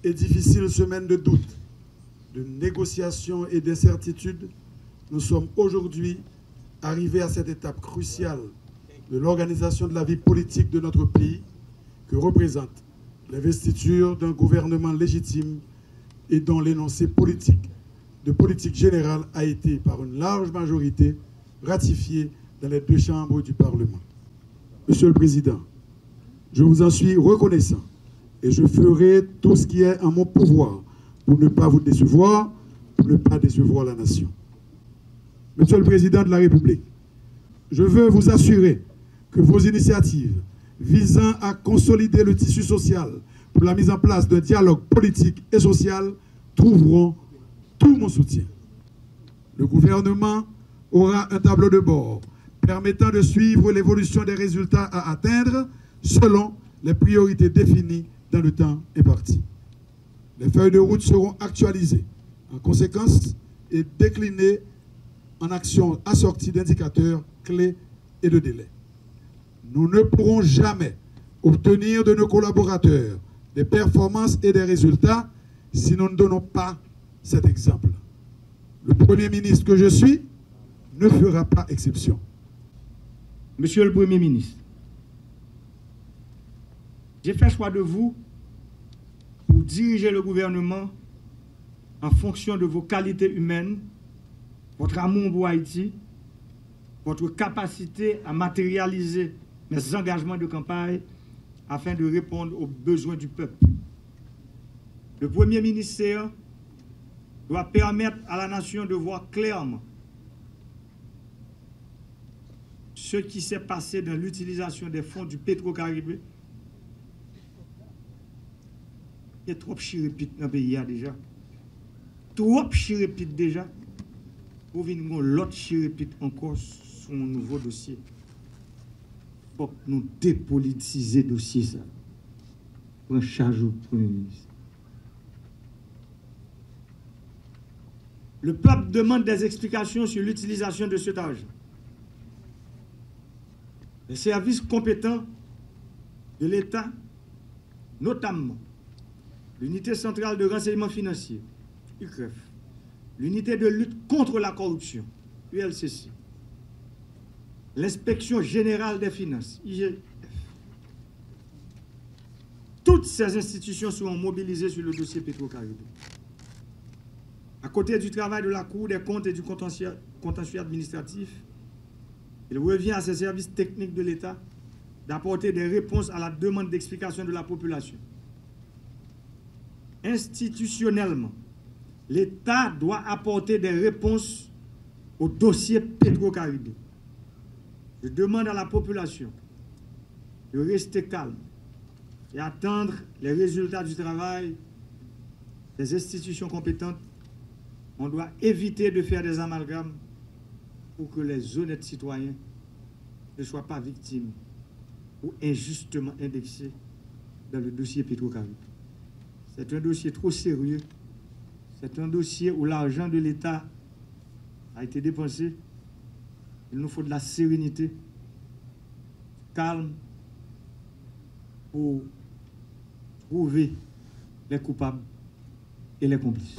et difficile semaine de doute, de négociations et d'incertitudes, nous sommes aujourd'hui arrivés à cette étape cruciale de l'organisation de la vie politique de notre pays que représente l'investiture d'un gouvernement légitime et dont l'énoncé de politique générale a été par une large majorité ratifié dans les deux chambres du Parlement. Monsieur le Président, je vous en suis reconnaissant et je ferai tout ce qui est en mon pouvoir pour ne pas vous décevoir, pour ne pas décevoir la nation. Monsieur le Président de la République, je veux vous assurer que vos initiatives visant à consolider le tissu social pour la mise en place d'un dialogue politique et social trouveront tout mon soutien. Le gouvernement aura un tableau de bord permettant de suivre l'évolution des résultats à atteindre selon les priorités définies dans le temps imparti. Les feuilles de route seront actualisées en conséquence et déclinées en actions assorties d'indicateurs clés et de délais. Nous ne pourrons jamais obtenir de nos collaborateurs des performances et des résultats si nous ne donnons pas cet exemple. Le Premier ministre que je suis ne fera pas exception. Monsieur le Premier ministre, j'ai fait choix de vous pour diriger le gouvernement en fonction de vos qualités humaines, votre amour pour Haïti, votre capacité à matérialiser mes engagements de campagne afin de répondre aux besoins du peuple. Le Premier ministère doit permettre à la nation de voir clairement ce qui s'est passé dans l'utilisation des fonds du Petro-Caribé. Il y a trop chirépite dans le pays déjà. Trop chirépite déjà. Pour venir l'autre chirépite encore sur un nouveau dossier. Il faut que nous dépolitiser le dossier ça. Pour un charge au Premier ministre. Le peuple demande des explications sur l'utilisation de cet argent. Les services compétents de l'État, notamment l'unité centrale de renseignement financier, UCREF, l'unité de lutte contre la corruption, ULCC, l'inspection générale des finances, IGF. Toutes ces institutions seront mobilisées sur le dossier Petro-Caribé. À côté du travail de la Cour des comptes et du contentieux administratif, il revient à ces services techniques de l'État d'apporter des réponses à la demande d'explication de la population. Institutionnellement, l'État doit apporter des réponses au dossier Petro-Caribé. Je demande à la population de rester calme et attendre les résultats du travail des institutions compétentes. On doit éviter de faire des amalgames pour que les honnêtes citoyens ne soient pas victimes ou injustement indexés dans le dossier Petro-Caribé. C'est un dossier trop sérieux. C'est un dossier où l'argent de l'État a été dépensé. Il nous faut de la sérénité, calme, pour trouver les coupables et les complices.